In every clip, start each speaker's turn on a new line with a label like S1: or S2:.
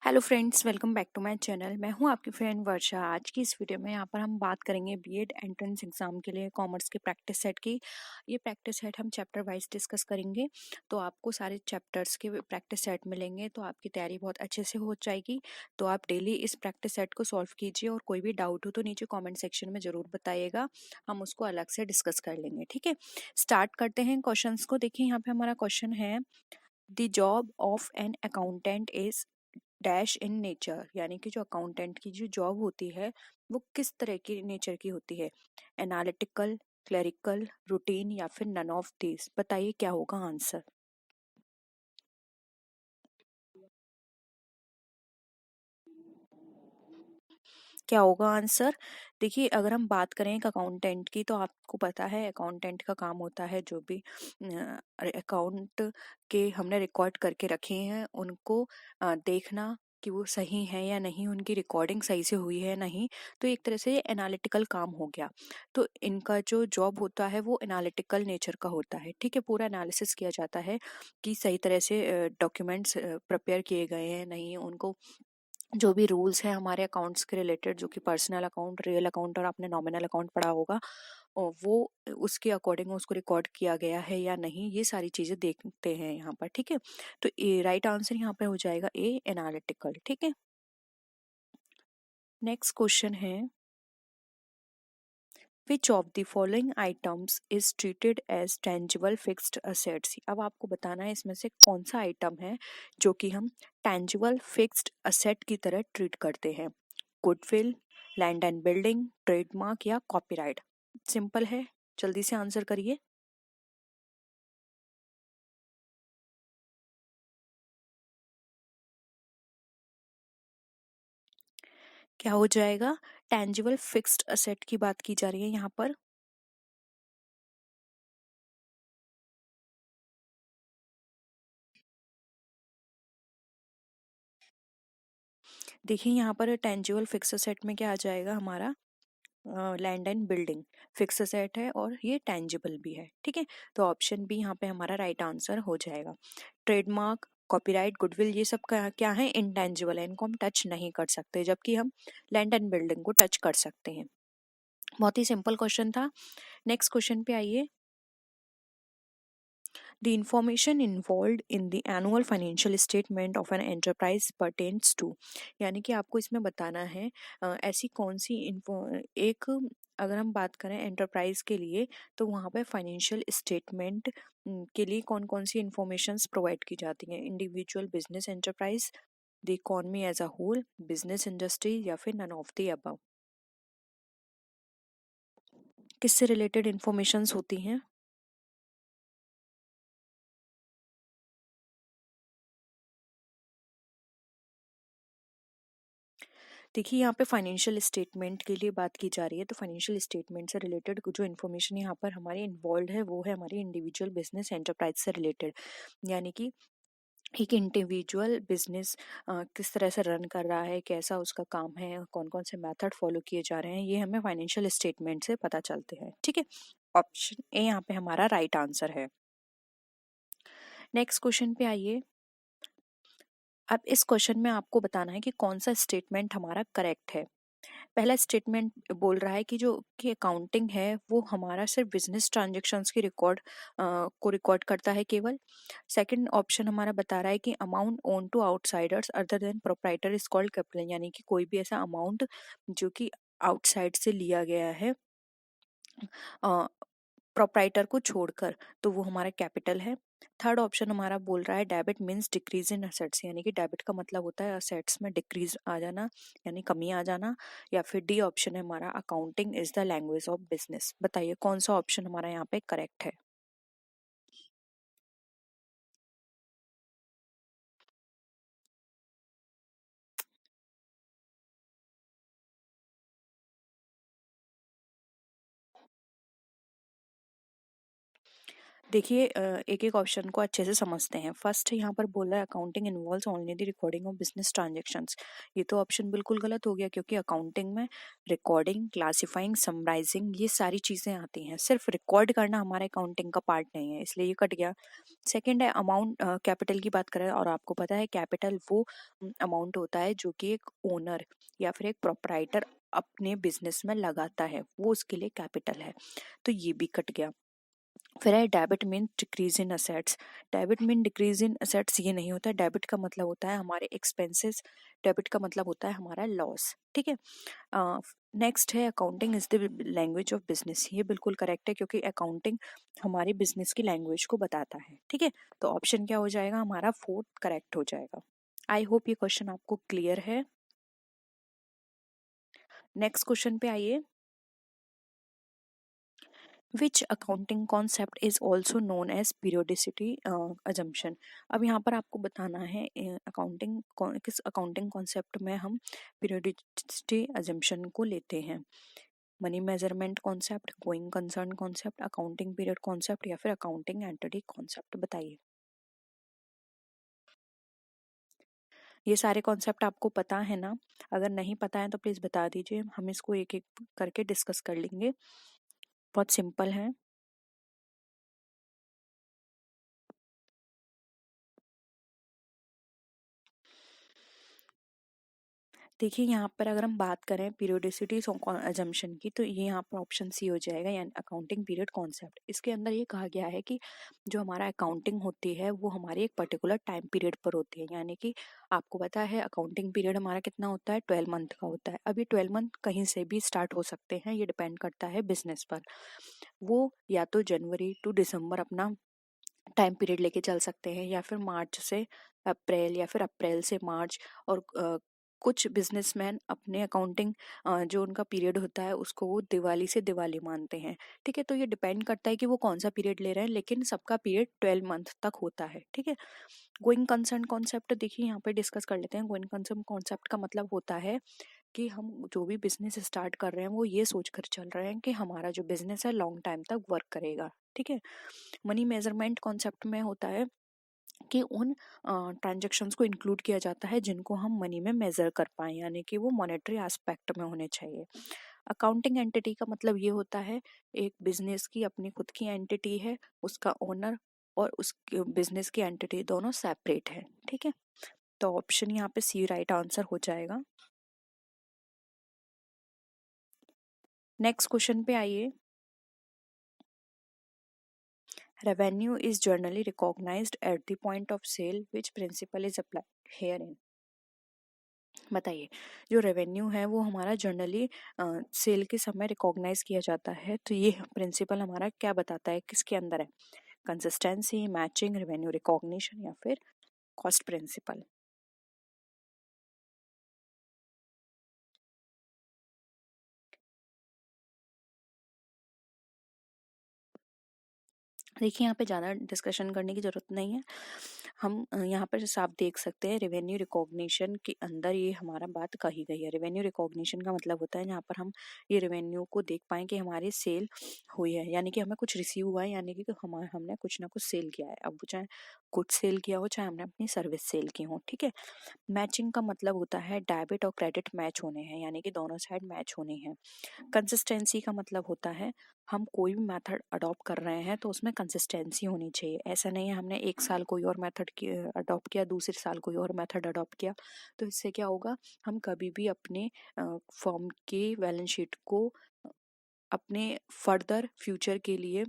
S1: Hello friends, welcome back to my channel. मैं हूं आपकी फ्रेंड वर्षा। आज की इस वीडियो में यहाँ पर हम बात करेंगे बीएड एंट्रेंस एग्जाम के लिए कॉमर्स के प्रैक्टिस सेट की। ये प्रैक्टिस सेट हम चैप्टर वाइज डिस्कस करेंगे, तो आपको सारे चैप्टर्स के प्रैक्टिस सेट मिलेंगे, तो आपकी तैयारी बहुत अच्छे से हो जाएगी। तो आप डेली इस प्रैक्टिस सेट को सॉल्व कीजिए और कोई भी डाउट हो तो नीचे कॉमेंट सेक्शन में ज़रूर बताइएगा, हम उसको अलग से डिस्कस कर लेंगे। ठीक है, स्टार्ट करते हैं क्वेश्चन को। देखिए यहाँ पे हमारा क्वेश्चन है, the job of an accountant is dash in nature, यानी कि जो अकाउंटेंट की जो जॉब होती है वो किस तरह की नेचर की होती है। एनालिटिकल, क्लरिकल, रूटीन या फिर नन ऑफ दिस। बताइए क्या होगा आंसर। क्या होगा आंसर। देखिए, अगर हम बात करें एक अकाउंटेंट की, तो आपको पता है अकाउंटेंट का काम होता है जो भी अकाउंट के हमने रिकॉर्ड करके रखे हैं उनको देखना कि वो सही है या नहीं, उनकी रिकॉर्डिंग सही से हुई है नहीं। तो एक तरह से ये एनालिटिकल काम हो गया। तो इनका जो जॉब होता है वो एनालिटिकल नेचर का होता है। ठीक है, पूरा एनालिसिस किया जाता है कि सही तरह से डॉक्यूमेंट्स प्रिपेयर किए गए हैं नहीं, उनको जो भी रूल्स हैं हमारे अकाउंट्स के रिलेटेड, जो कि पर्सनल अकाउंट, रियल अकाउंट और आपने नॉमिनल अकाउंट पढ़ा होगा, और वो उसके अकॉर्डिंग उसको रिकॉर्ड किया गया है या नहीं, ये सारी चीजें देखते हैं यहाँ पर। ठीक है, तो ए राइट आंसर यहाँ पे हो जाएगा ए, एनालिटिकल। ठीक है, नेक्स्ट क्वेश्चन है, which of the following items is treated as tangible fixed assets. अब आपको बताना है इसमें से कौन सा आइटम है जो कि हम टेंजिबल फिक्स्ड असेट की तरह ट्रीट करते हैं। Goodwill, land and building, trademark या कॉपीराइट। सिंपल है, जल्दी से आंसर करिए। क्या हो जाएगा। टेंजिबल फिक्स्ड असेट की बात की जा रही है यहाँ पर। देखिए यहाँ पर टेंजिबल फिक्स्ड असेट में क्या आ जाएगा हमारा, land and building fix asset है और ये टेंजिबल भी है। ठीक है, तो ऑप्शन बी यहाँ पे हमारा राइट आंसर हो जाएगा। ट्रेडमार्क, कॉपीराइट, गुडविल, ये सब क्या है, इनटेंजिबल है, इनको हम टच नहीं कर सकते, जबकि हम लैंड एंड बिल्डिंग को टच कर सकते हैं। बहुत ही सिंपल क्वेश्चन था। नेक्स्ट क्वेश्चन पे आइए। The information involved in the annual financial statement of an enterprise pertains to, यानी कि आपको इसमें बताना है ऐसी कौन सी एक, अगर हम बात करें एंटरप्राइज के लिए, तो वहाँ पे फाइनेंशियल स्टेटमेंट के लिए कौन कौन सी इंफॉर्मेशंस प्रोवाइड की जाती हैं। Individual business enterprise, the economy as a whole, business industry या फिर नन ऑफ द अबव। किससे रिलेटेड इंफॉर्मेशंस होती हैं। देखिए यहाँ पे फाइनेंशियल स्टेटमेंट के लिए बात की जा रही है, तो फाइनेंशियल स्टेटमेंट से रिलेटेड जो इन्फॉर्मेशन यहाँ पर हमारे इन्वॉल्व है वो है हमारी इंडिविजुअल बिजनेस एंटरप्राइज से रिलेटेड। यानी कि एक इंडिविजुअल बिजनेस किस तरह से रन कर रहा है, कैसा उसका काम है, कौन कौन से मेथड फॉलो किए जा रहे हैं, ये हमें फाइनेंशियल स्टेटमेंट से पता चलते हैं। ठीक है, ऑप्शन ए यहाँ पे हमारा राइट आंसर है। नेक्स्ट क्वेश्चन पे आइए। अब इस क्वेश्चन में आपको बताना है कि कौन सा स्टेटमेंट हमारा करेक्ट है। पहला स्टेटमेंट बोल रहा है कि जो कि अकाउंटिंग है वो हमारा सिर्फ बिजनेस ट्रांजेक्शन्स की रिकॉर्ड को रिकॉर्ड करता है केवल। सेकंड ऑप्शन हमारा बता रहा है कि amount own to outsiders other than proprietor is called capital, यानी कि कोई भी ऐसा अमाउंट जो कि आउटसाइड से लिया गया है प्रोप्राइटर को छोड़कर, तो वो हमारा कैपिटल है। थर्ड ऑप्शन हमारा बोल रहा है debit means decrease in assets, यानी कि डेबिट का मतलब होता है असेट्स में डिक्रीज आ जाना, यानी कमी आ जाना। या फिर डी ऑप्शन है हमारा accounting is the language of business. बताइए कौन सा ऑप्शन हमारा यहाँ पे करेक्ट है। देखिए एक एक ऑप्शन को अच्छे से समझते हैं। फर्स्ट यहाँ पर बोला है accounting involves only the recording of business transactions. ये तो ऑप्शन बिल्कुल गलत हो गया, क्योंकि अकाउंटिंग में रिकॉर्डिंग, क्लासिफाइंग, समराइजिंग ये सारी चीजें आती हैं। सिर्फ रिकॉर्ड करना हमारे अकाउंटिंग का पार्ट नहीं है, इसलिए ये कट गया। सेकंड है अमाउंट, कैपिटल की बात करें, और आपको पता है कैपिटल वो अमाउंट होता है जो कि एक ओनर या फिर एक प्रोपराइटर अपने बिजनेस में लगाता है, वो उसके लिए कैपिटल है, तो ये भी कट गया। फिर है debit mean decrease in assets. Debit mean decrease in assets ये नहीं होता है। डेबिट का मतलब होता है हमारे एक्सपेंसेस, डेबिट का मतलब होता है हमारा लॉस। ठीक है। नेक्स्ट है accounting is the language of business. ये बिल्कुल करेक्ट है, क्योंकि अकाउंटिंग हमारी बिजनेस की लैंग्वेज को बताता है। ठीक है, तो ऑप्शन क्या हो जाएगा हमारा, फोर्थ करेक्ट हो जाएगा। आई होप ये क्वेश्चन आपको क्लियर है। नेक्स्ट क्वेश्चन पे आइए। Which accounting concept is also known as periodicity assumption. अब यहाँ पर आपको बताना है अकाउंटिंग किस अकाउंटिंग कॉन्सेप्ट में हम पीरियोडिसिटी अजम्पशन को लेते हैं। Money measurement concept, going concern concept, accounting period concept, या फिर अकाउंटिंग एंटिटी कॉन्सेप्ट, बताइए। ये सारे कॉन्सेप्ट आपको पता है ना? अगर नहीं पता है तो प्लीज बता दीजिए, हम इसको एक एक करके डिस्कस कर लेंगे। बहुत सिंपल है। देखिए यहाँ पर अगर हम बात करें पीरियोडिसिटी अजम्पशन की, तो ये यहाँ पर ऑप्शन सी हो जाएगा, यानी अकाउंटिंग पीरियड कॉन्सेप्ट। इसके अंदर ये कहा गया है कि जो हमारा अकाउंटिंग होती है वो हमारी एक पर्टिकुलर टाइम पीरियड पर होती है। यानी कि आपको पता है अकाउंटिंग पीरियड हमारा कितना होता है, 12 मंथ का होता है। अब ये 12 मंथ कहीं से भी स्टार्ट हो सकते हैं, ये डिपेंड करता है बिजनेस पर। वो या तो जनवरी टू दिसंबर अपना टाइम पीरियड लेके चल सकते हैं, या फिर मार्च से अप्रैल, या फिर अप्रैल से मार्च। और कुछ बिजनेसमैन अपने अकाउंटिंग जो उनका पीरियड होता है उसको वो दिवाली से दिवाली मानते हैं। ठीक है, तो ये डिपेंड करता है कि वो कौन सा पीरियड ले रहे हैं, लेकिन सबका पीरियड 12 मंथ तक होता है। ठीक है। गोइंग कंसर्न कॉन्सेप्ट देखिए यहाँ पे डिस्कस कर लेते हैं। गोइंग कंसर्न कॉन्सेप्ट का मतलब होता है कि हम जो भी बिजनेस स्टार्ट कर रहे हैं वो ये सोचकर चल रहे हैं कि हमारा जो बिजनेस है लॉन्ग टाइम तक वर्क करेगा। ठीक है। मनी मेजरमेंट कॉन्सेप्ट में होता है कि उन ट्रांजैक्शंस को इंक्लूड किया जाता है जिनको हम मनी में मेजर कर पाए, यानी कि वो मॉनेटरी एस्पेक्ट में होने चाहिए। अकाउंटिंग एंटिटी का मतलब ये होता है एक बिजनेस की अपनी खुद की एंटिटी है, उसका ओनर और उस बिजनेस की एंटिटी दोनों सेपरेट है। ठीक है, तो ऑप्शन यहाँ पे सी राइट आंसर हो जाएगा। नेक्स्ट क्वेश्चन पे आइए। Revenue is generally recognised at the point of sale, which principle is applied here in. बताइए, जो रेवेन्यू है वो हमारा जनरली सेल के समय रिकॉग्नाइज किया जाता है, तो ये प्रिंसिपल हमारा क्या बताता है, किसके अंदर है? कंसिस्टेंसी, मैचिंग, रेवेन्यू रिकॉग्निशन, या फिर कॉस्ट प्रिंसिपल। देखिए यहाँ पे ज़्यादा डिस्कशन करने की ज़रूरत नहीं है। हम यहाँ पर साफ देख सकते हैं रेवेन्यू रिकॉग्निशन के अंदर ये हमारा बात कही गई है। रेवेन्यू रिकॉग्निशन का मतलब होता है जहाँ पर हम ये रेवेन्यू को देख पाएँ कि हमारी सेल हुई है, यानी कि हमें कुछ रिसीव हुआ है, यानी कि हमने कुछ ना कुछ सेल किया है। अब वो चाहे कुछ सेल किया हो, चाहे हमने अपनी सर्विस सेल की हो। ठीक है। मैचिंग का मतलब होता है डेबिट और क्रेडिट मैच होने हैं, यानी कि दोनों साइड मैच होने हैं। कंसिस्टेंसी का मतलब होता है हम कोई भी मेथड अडॉप्ट कर रहे हैं तो उसमें कंसिस्टेंसी होनी चाहिए। ऐसा नहीं है हमने एक साल कोई और मेथड अडॉप्ट किया, दूसरे साल कोई और मेथड अडॉप्ट किया, तो इससे क्या होगा, हम कभी भी अपने फॉर्म की बैलेंस शीट को अपने फर्दर फ्यूचर के लिए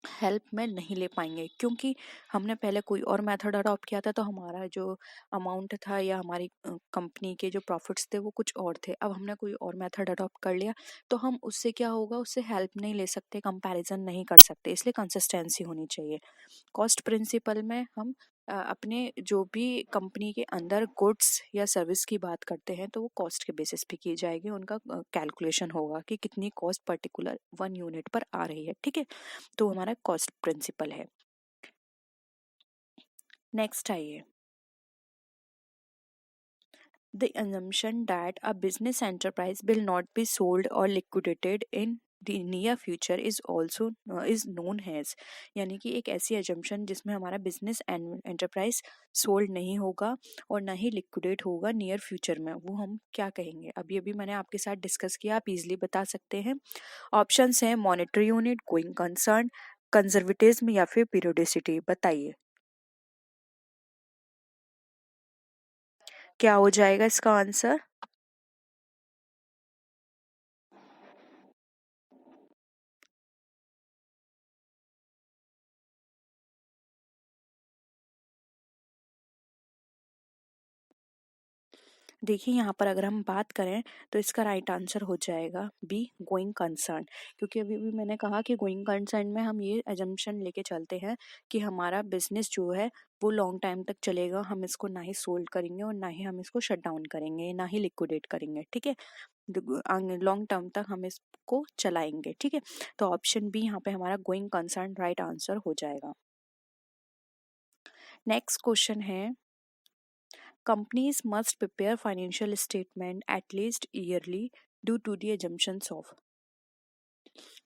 S1: हेल्प में नहीं ले पाएंगे, क्योंकि हमने पहले कोई और मेथड अडॉप्ट किया था, तो हमारा जो अमाउंट था या हमारी कंपनी के जो प्रॉफिट्स थे वो कुछ और थे। अब हमने कोई और मेथड अडॉप्ट कर लिया, तो हम उससे क्या होगा, उससे हेल्प नहीं ले सकते, कंपैरिजन नहीं कर सकते, इसलिए कंसिस्टेंसी होनी चाहिए। कॉस्ट प्रिंसिपल में हम अपने जो भी कंपनी के अंदर गुड्स या सर्विस की बात करते हैं तो वो कॉस्ट के बेसिस पे की जाएगी, उनका कैलकुलेशन होगा कि कितनी कॉस्ट पर्टिकुलर 1 यूनिट पर आ रही है। ठीक है, तो हमारा कॉस्ट प्रिंसिपल है। नेक्स्ट आइए। The assumption that a business enterprise will not be sold or liquidated in near future is also is known has, यानी कि एक ऐसी एजम्पशन जिसमें हमारा बिजनेस एंड एंटरप्राइज सोल्ड नहीं होगा और ना ही लिक्विडेट होगा नियर फ्यूचर में, वो हम क्या कहेंगे? अभी अभी मैंने आपके साथ डिस्कस किया, आप इजीली बता सकते हैं। ऑप्शंस हैं monetary unit, going concern, conservatism या फिर पीरियोडिसिटी। बताइए क्या हो जाएगा इसका आंसर? देखिए यहाँ पर अगर हम बात करें तो इसका राइट आंसर हो जाएगा बी, गोइंग कंसर्न। क्योंकि अभी भी मैंने कहा कि गोइंग कंसर्न में हम ये एजम्पशन लेके चलते हैं कि हमारा बिजनेस जो है वो लॉन्ग टाइम तक चलेगा, हम इसको ना ही सोल्ड करेंगे और ना ही हम इसको शट डाउन करेंगे, ना ही लिक्विडेट करेंगे, ठीक है। लॉन्ग टर्म तक हम इसको चलाएंगे, ठीक है। तो ऑप्शन बी यहाँ पे हमारा गोइंग कंसर्न राइट आंसर हो जाएगा। नेक्स्ट क्वेश्चन है companies must prepare financial statement at least yearly due to the assumptions of,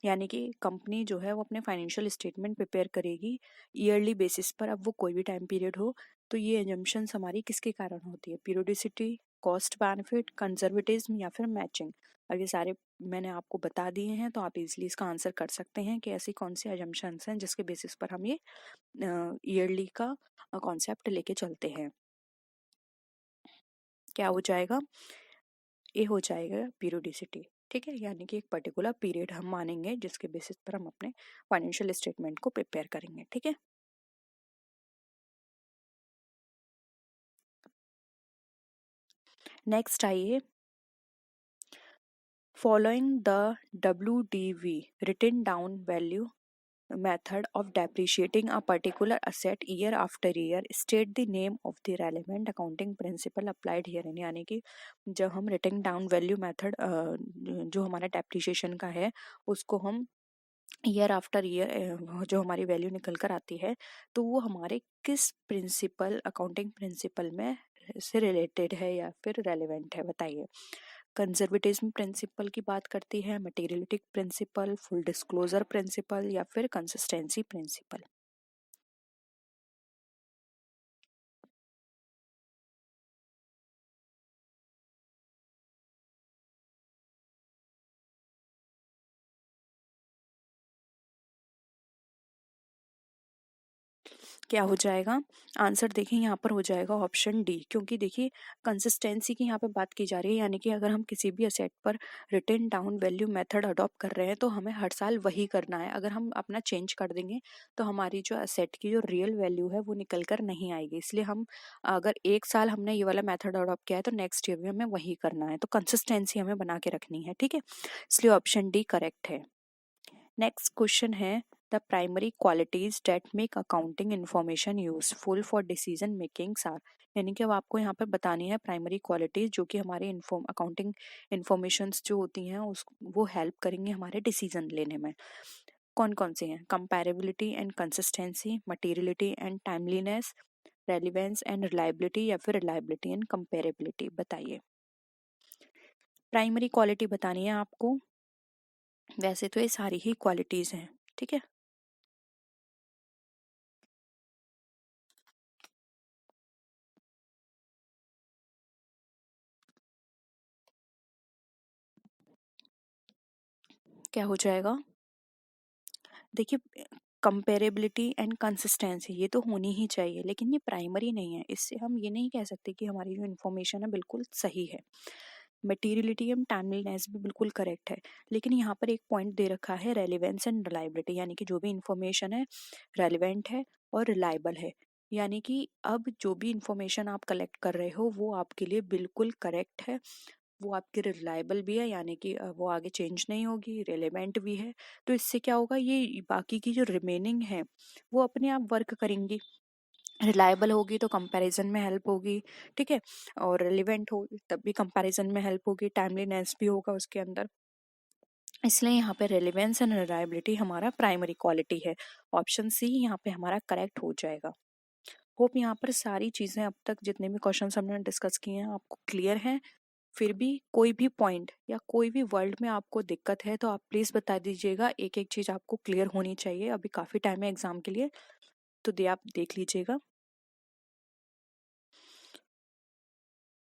S1: यानी कि कंपनी जो है वो अपने फाइनेंशियल स्टेटमेंट प्रिपेयर करेगी ईयरली बेसिस पर, अब वो कोई भी टाइम पीरियड हो। तो ये एजम्पशंस हमारी किसके कारण होती है? पीरियोडिसिटी, कॉस्ट बेनिफिट, कंजर्वेटिज्म या फिर मैचिंग। अब ये सारे मैंने आपको बता दिए हैं, तो आप इजीली इसका आंसर कर सकते हैं कि ऐसी कौन सी एजम्पशंस हैं जिसके बेसिस पर हम ये ईयरली का कॉन्सेप्ट लेके चलते हैं। क्या हो जाएगा? ये हो जाएगा पीरियोडिसिटी, ठीक है। यानी कि एक पर्टिकुलर पीरियड हम मानेंगे जिसके बेसिस पर हम अपने फाइनेंशियल स्टेटमेंट को प्रिपेयर करेंगे, ठीक है। नेक्स्ट आइए, following the WDV written down value method of depreciating a particular asset year after year, state the name of the relevant accounting principle applied herein। यानी कि जब हम रिटन डाउन वैल्यू मेथड जो हमारा डेप्रिशिएशन का है उसको हम ईयर आफ्टर ईयर जो हमारी वैल्यू निकल कर आती है, तो वो हमारे किस प्रिंसिपल, अकाउंटिंग प्रिंसिपल में से रिलेटेड है या फिर रेलेवेंट है? बताइए। कंजर्वेटिज्म प्रिंसिपल की बात करती है, materiality principle, full disclosure principle या फिर कंसिस्टेंसी प्रिंसिपल। क्या हो जाएगा आंसर? देखिए यहाँ पर हो जाएगा ऑप्शन डी, क्योंकि देखिए कंसिस्टेंसी की यहाँ पे बात की जा रही है, यानी कि अगर हम किसी भी असेट पर written down value method adopt कर रहे हैं तो हमें हर साल वही करना है। अगर हम अपना चेंज कर देंगे तो हमारी जो असेट की जो रियल वैल्यू है वो निकल कर नहीं आएगी। इसलिए हम अगर एक साल हमने ये वाला मेथड अडॉप्ट किया है तो नेक्स्ट ईयर भी हमें वही करना है, तो कंसिस्टेंसी हमें बना के रखनी है, ठीक है। इसलिए ऑप्शन डी करेक्ट है। नेक्स्ट क्वेश्चन है the primary qualities that make accounting information useful for decision makings are, यानी कि अब आपको यहाँ पे बतानी है प्राइमरी क्वालिटीज जो कि हमारे अकाउंटिंग इन्फॉर्मेशंस जो होती हैं उस वो हेल्प करेंगे हमारे डिसीजन लेने में। कौन कौन से हैं? Comparability and consistency, materiality and timeliness, relevance and reliability या फिर रिलायबिलिटी एंड कंपेरेबिलिटी। बताइए। प्राइमरी क्वालिटी बतानी है आपको। वैसे तो ये सारी ही क्वालिटीज हैं, ठीक है। क्या हो जाएगा? देखिए कंपेरेबिलिटी एंड कंसिस्टेंसी ये तो होनी ही चाहिए, लेकिन ये प्राइमरी नहीं है। इससे हम ये नहीं कह सकते कि हमारी जो इन्फॉर्मेशन है बिल्कुल सही है। मटेरियलिटी एंड टाइमलीनेस भी बिल्कुल करेक्ट है, लेकिन यहाँ पर एक पॉइंट दे रखा है रेलिवेंस एंड रिलायबिलिटी, यानी कि जो भी इंफॉर्मेशन है रेलिवेंट है और रिलायबल है। यानी कि अब जो भी इंफॉर्मेशन आप कलेक्ट कर रहे हो वो आपके लिए बिल्कुल करेक्ट है, वो आपकी रिलायबल भी है, यानी कि वो आगे चेंज नहीं होगी, रेलेवेंट भी है। तो इससे क्या होगा, ये बाकी की जो रिमेनिंग है वो अपने आप वर्क करेंगी। रिलायबल होगी तो कंपैरिजन में हेल्प होगी, ठीक है। और रिलेवेंट होगी तब भी कंपैरिजन में हेल्प होगी, टाइमलीनेस भी होगा उसके अंदर। इसलिए यहाँ पे रेलेवेंस एंड रिलायबिलिटी हमारा प्राइमरी क्वालिटी है। ऑप्शन सी यहाँ पे हमारा करेक्ट हो जाएगा। होप यहाँ पर सारी चीजें अब तक जितने भी क्वेश्चन हमने डिस्कस किए हैं आपको क्लियर हैं। फिर भी कोई भी पॉइंट या कोई भी वर्ड में आपको दिक्कत है तो आप प्लीज बता दीजिएगा, एक एक चीज आपको क्लियर होनी चाहिए, अभी काफी टाइम है एग्जाम के लिए, तो आप देख लीजिएगा।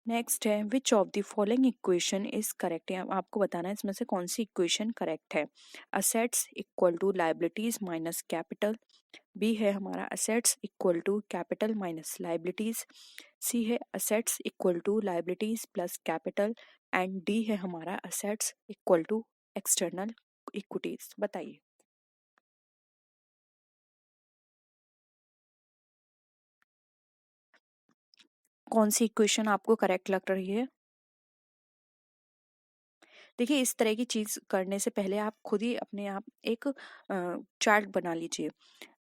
S1: नेक्स्ट है which of the following equation is correct, आपको बताना है इसमें से कौन सी इक्वेशन करेक्ट है। Assets equal to liabilities minus capital, B है हमारा assets equal to capital minus liabilities, C है assets equal to liabilities plus capital, and D है हमारा assets equal to external equities. बताइए कौन सी इक्वेशन आपको करेक्ट लग रही है। देखिए इस तरह की चीज करने से पहले आप खुद ही अपने आप एक चार्ट बना लीजिए।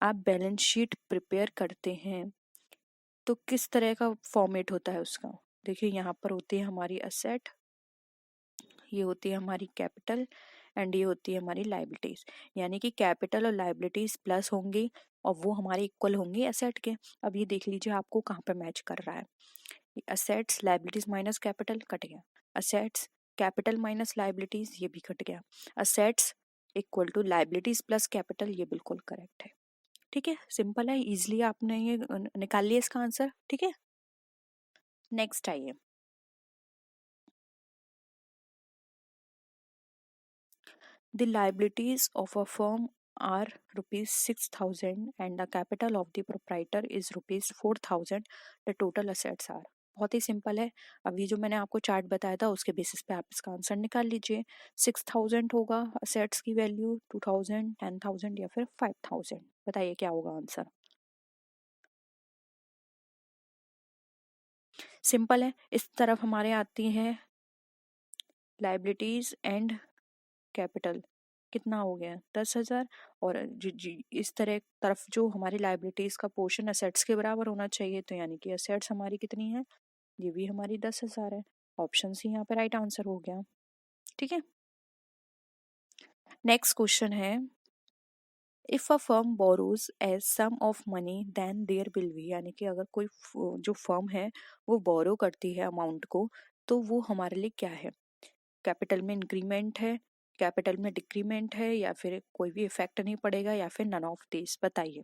S1: आप बैलेंस शीट प्रिपेयर करते हैं तो किस तरह का फॉर्मेट होता है उसका। देखिए यहाँ पर होती है हमारी असेट, ये होती है हमारी कैपिटल, एंड ये होती है हमारी लाइबिलिटीज, यानी कि कैपिटल और लाइबिलिटीज प्लस होंगी और वो हमारे इक्वल होंगी एसेट के। अब ये देख लीजिए आपको कहाँ पे मैच कर रहा है। Assets liabilities minus capital cut गया, असेट्स कैपिटल माइनस लाइबिलिटीज ये भी कट गया, assets equal to liabilities plus capital ये बिल्कुल करेक्ट है। ठीक है, सिंपल है, इजिली आपने ये निकाल लिया इसका आंसर। ठीक है, नेक्स्ट आइए। The liabilities of a firm are rupees 6,000 and the capital of the proprietor is rupees 4,000. The total assets are, बहुत ही सिंपल है। अभी जो मैंने आपको चार्ट बताया था उसके बेसिस पे आप इसका आंसर निकाल लीजिए। 6,000 होगा असेट्स की वैल्यू, 2,000, 10,000 या फिर 5,000। बताइए क्या होगा आंसर। सिंपल है, इस तरफ हमारे आती है लाइबिलिटीज एंड कैपिटल, कितना हो गया 10,000, और जी जी इस तरह तरफ जो हमारी लाइबिलिटीज का पोर्शन असेट्स के बराबर होना चाहिए, तो यानी कि असेट्स हमारी कितनी है, ये भी हमारी 10,000 है। ऑप्शन सी यहाँ पे राइट आंसर हो गया। ठीक है, नेक्स्ट क्वेश्चन है if a firm borrows as sum of money then there will be, यानी कि अगर कोई जो फर्म है वो बोरो करती है अमाउंट को, तो वो हमारे लिए क्या है। कैपिटल में इंक्रीमेंट है, कैपिटल में डिक्रीमेंट है, या फिर कोई भी इफेक्ट नहीं पड़ेगा, या फिर नन ऑफ दिस। बताइए।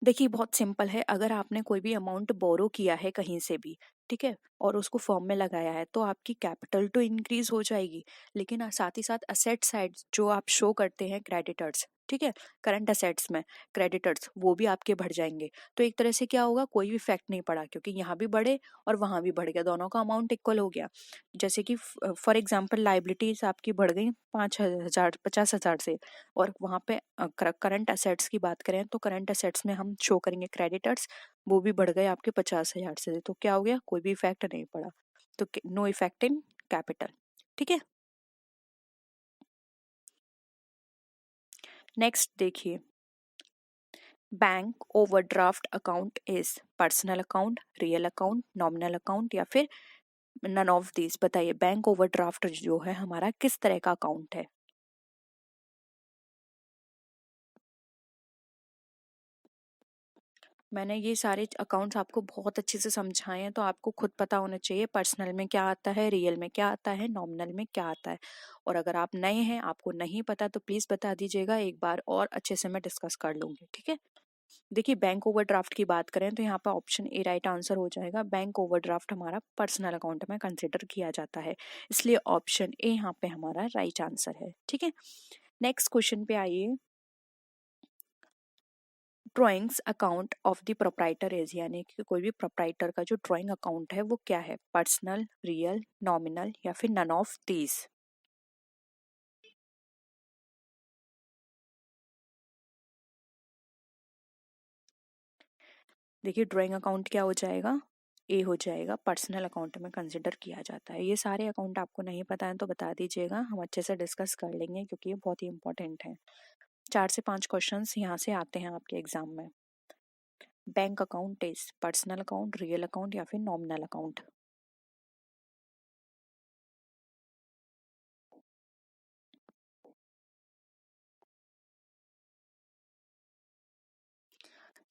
S1: देखिए बहुत सिंपल है, अगर आपने कोई भी अमाउंट बोरो किया है कहीं से भी, ठीक है, और उसको फर्म में लगाया है, तो आपकी कैपिटल तो इंक्रीज हो जाएगी, लेकिन साथ ही साथ असेट साइड जो आप शो करते हैं क्रेडिटर्स, ठीक है, करंट असेट्स में क्रेडिटर्स वो भी आपके बढ़ जाएंगे। तो एक तरह से क्या होगा, कोई भी इफेक्ट नहीं पड़ा, क्योंकि यहाँ भी बढ़े और वहां भी बढ़ गया, दोनों का अमाउंट इक्वल हो गया। जैसे कि फॉर एग्जाम्पल लाइबिलिटीज आपकी बढ़ गई 5,000 50,000 से, और वहां पे करंट असेट्स की बात करें तो करंट असेट्स में हम शो करेंगे क्रेडिटर्स, वो भी बढ़ गए आपके 50,000 से, तो क्या हो गया, कोई भी इफेक्ट नहीं पड़ा, तो नो इफेक्ट इन कैपिटल। ठीक है, नेक्स्ट देखिए, bank overdraft account is personal account, real account, nominal account, या फिर नन ऑफ दिस। बताइए बैंक ओवरड्राफ्ट जो है हमारा किस तरह का अकाउंट है। मैंने ये सारे अकाउंट्स आपको बहुत अच्छे से समझाए हैं, तो आपको खुद पता होना चाहिए पर्सनल में क्या आता है, रियल में क्या आता है, नॉमिनल में क्या आता है। और अगर आप नए हैं, आपको नहीं पता, तो प्लीज बता दीजिएगा, एक बार और अच्छे से मैं डिस्कस कर लूंगी। ठीक है, देखिए बैंक ओवरड्राफ्ट की बात करें तो यहाँ पर ऑप्शन ए राइट आंसर हो जाएगा। बैंक ओवरड्राफ्ट हमारा पर्सनल अकाउंट में कंसिडर किया जाता है, इसलिए ऑप्शन ए यहाँ पे हमारा राइट आंसर है। ठीक है, नेक्स्ट क्वेश्चन पे आइए। Drawings account of the proprietor is, यानी कि कोई भी प्रोप्राइटर का जो ड्राइंग अकाउंट है वो क्या है, पर्सनल, रियल, नॉमिनल, या फिर नन ऑफ दीज। देखिए ड्राइंग अकाउंट क्या हो जाएगा, ए हो जाएगा, पर्सनल अकाउंट में कंसिडर किया जाता है। ये सारे अकाउंट आपको नहीं पता है तो बता दीजिएगा, हम अच्छे से डिस्कस कर लेंगे, क्योंकि ये बहुत ही इंपॉर्टेंट है। 4 से 5 क्वेश्चंस यहाँ से आते हैं आपके एग्जाम में। Bank account is personal account, real account, या फिर नॉमिनल अकाउंट।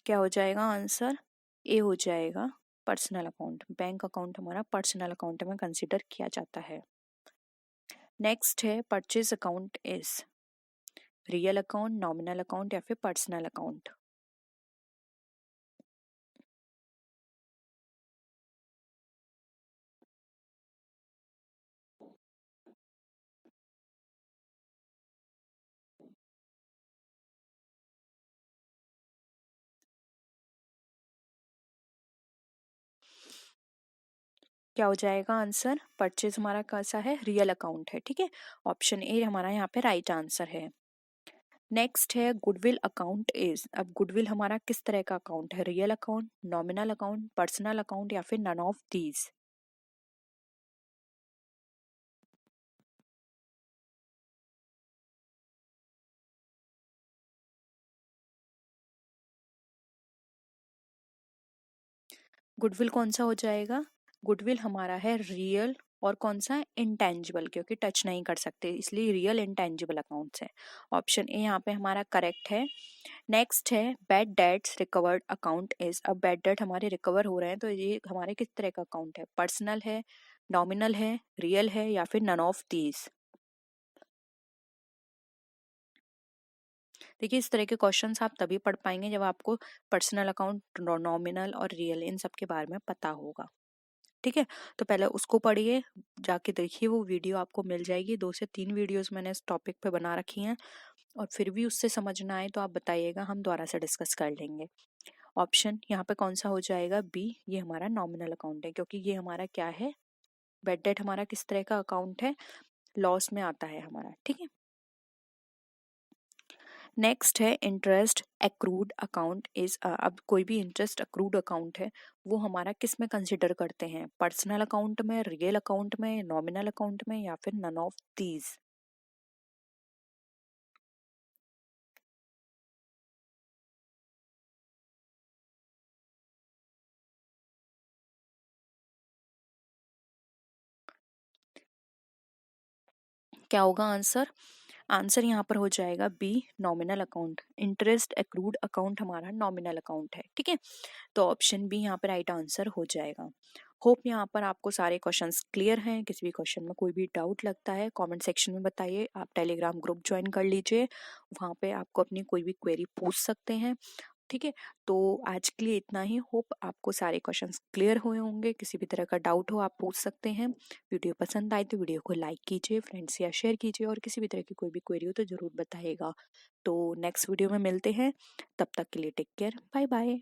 S1: क्या हो जाएगा आंसर? ए हो जाएगा, पर्सनल अकाउंट। बैंक अकाउंट हमारा पर्सनल अकाउंट में कंसिडर किया जाता है। नेक्स्ट है purchase account is real account, nominal account या फिर पर्सनल अकाउंट। क्या हो जाएगा आंसर? परचेज हमारा कैसा है? रियल अकाउंट है, ठीक है। ऑप्शन ए हमारा यहाँ पे राइट आंसर है। नेक्स्ट है गुडविल अकाउंट इज। अब गुडविल हमारा किस तरह का अकाउंट है? Real account, nominal account, personal account या फिर नन ऑफ दीज। गुडविल कौन सा हो जाएगा? गुडविल हमारा है रियल और कौन सा? इंटेंजिबल, क्योंकि टच नहीं कर सकते इसलिए रियल इंटेंजिबल अकाउंट्स है। ऑप्शन ए यहाँ पे हमारा करेक्ट है। नेक्स्ट है bad debts recovered account is. अब बैड डेट हमारे रिकवर हो रहे हैं तो ये हमारे किस तरह का अकाउंट है? पर्सनल है, नॉमिनल है, रियल है या फिर नन ऑफ दीज। देखिए इस तरह के क्वेश्चंस आप तभी पढ़ पाएंगे जब आपको पर्सनल अकाउंट, नॉमिनल और रियल इन सब के बारे में पता होगा, ठीक है। तो पहले उसको पढ़िए, जाके देखिए, वो वीडियो आपको मिल जाएगी। 2 से 3 वीडियोस मैंने इस टॉपिक पे बना रखी हैं, और फिर भी उससे समझ ना आए तो आप बताइएगा, हम दोबारा से डिस्कस कर लेंगे। ऑप्शन यहाँ पे कौन सा हो जाएगा? बी, ये हमारा नॉमिनल अकाउंट है, क्योंकि ये हमारा क्या है? बैड डेट हमारा किस तरह का अकाउंट है? लॉस में आता है हमारा, ठीक है। नेक्स्ट है इंटरेस्ट एक्रूड अकाउंट इज। अब कोई भी इंटरेस्ट अक्रूड अकाउंट है वो हमारा किस में कंसिडर करते हैं? पर्सनल अकाउंट में, रियल अकाउंट में, नॉमिनल अकाउंट में या फिर नन ऑफ दीज। क्या होगा आंसर? आंसर यहाँ पर हो जाएगा B, nominal account. Interest accrued account हमारा नॉमिनल अकाउंट है, ठीक है। तो ऑप्शन बी यहाँ पर राइट आंसर हो जाएगा। होप यहाँ पर आपको सारे क्वेश्चंस क्लियर हैं। किसी भी क्वेश्चन में कोई भी डाउट लगता है कमेंट सेक्शन में बताइए। आप टेलीग्राम ग्रुप ज्वाइन कर लीजिए, वहाँ पे आपको अपनी कोई भी क्वेरी पूछ सकते हैं, ठीक है। तो आज के लिए इतना ही। होप आपको सारे क्वेश्चंस क्लियर हुए होंगे। किसी भी तरह का डाउट हो आप पूछ सकते हैं। वीडियो पसंद आए तो वीडियो को लाइक कीजिए, फ्रेंड्स या शेयर कीजिए, और किसी भी तरह की कोई भी क्वेरी हो तो जरूर बताइएगा। तो नेक्स्ट वीडियो में मिलते हैं, तब तक के लिए टेक केयर, बाय बाय।